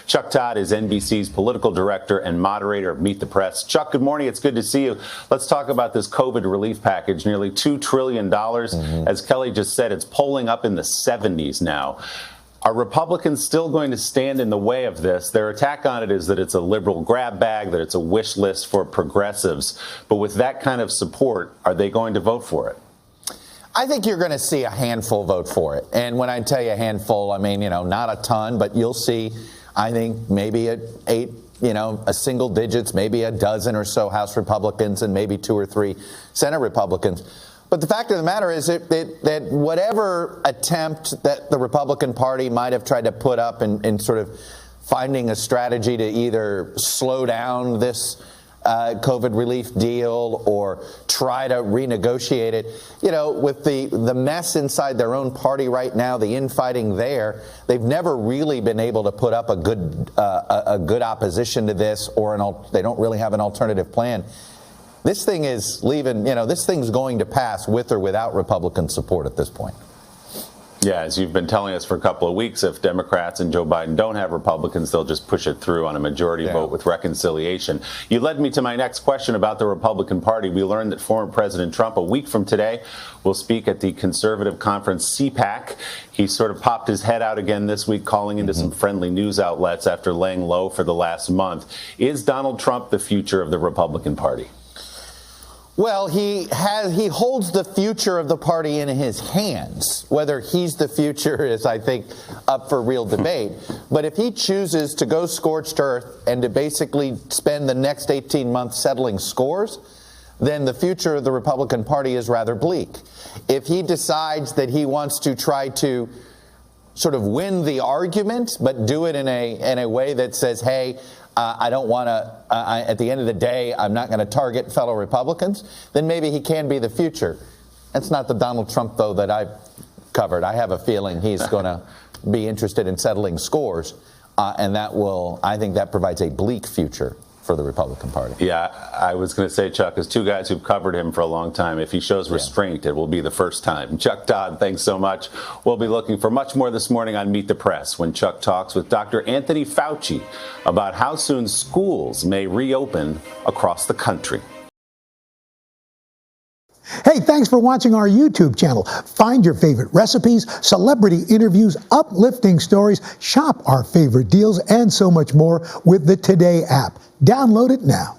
Chuck Todd is NBC's political director and moderator of Meet the Press. Chuck, good morning. It's good to see you. Let's talk about this COVID relief package, nearly $2 trillion. As Kelly just said, it's polling up in the 70s now. Are Republicans still going to stand in the way of this? Their attack on it is that it's a liberal grab bag, that it's a wish list for progressives. But with that kind of support, are they going to vote for it? I think you're going to see a handful vote for it. And when I tell you a handful, I mean, not a ton, but you'll see, I think, maybe a single digits, maybe a dozen or so House Republicans and maybe 2 or 3 Senate Republicans. But the fact of the matter is that whatever attempt that the Republican Party might have tried to put up in sort of finding a strategy to either slow down this COVID relief deal or try to renegotiate it, with the mess inside their own party right now, the infighting there, they've never really been able to put up a good opposition to this, or they don't really have an alternative plan. This thing is leaving, this thing's going to pass with or without Republican support at this point. Yeah, as you've been telling us for a couple of weeks, if Democrats and Joe Biden don't have Republicans, they'll just push it through on a majority vote with reconciliation. You led me to my next question about the Republican Party. We learned that former President Trump, a week from today, will speak at the conservative conference CPAC. He sort of popped his head out again this week, calling into some friendly news outlets after laying low for the last month. Is Donald Trump the future of the Republican Party? Well, he holds the future of the party in his hands. Whether he's the future is, I think, up for real debate. But if he chooses to go scorched earth and to basically spend the next 18 months settling scores, then the future of the Republican Party is rather bleak. If he decides that he wants to try to sort of win the argument, but do it in a way that says, hey, I don't want to, at the end of the day, I'm not going to target fellow Republicans, then maybe he can be the future. That's not the Donald Trump, though, that I've covered. I have a feeling he's going to be interested in settling scores, and I think that provides a bleak future for the Republican Party. Yeah, I was going to say, Chuck, as two guys who've covered him for a long time, if he shows restraint, it will be the first time. Chuck Todd, thanks so much. We'll be looking for much more this morning on Meet the Press when Chuck talks with Dr. Anthony Fauci about how soon schools may reopen across the country. Hey, thanks for watching our YouTube channel. Find your favorite recipes, celebrity interviews, uplifting stories, shop our favorite deals, and so much more with the Today app. Download it now.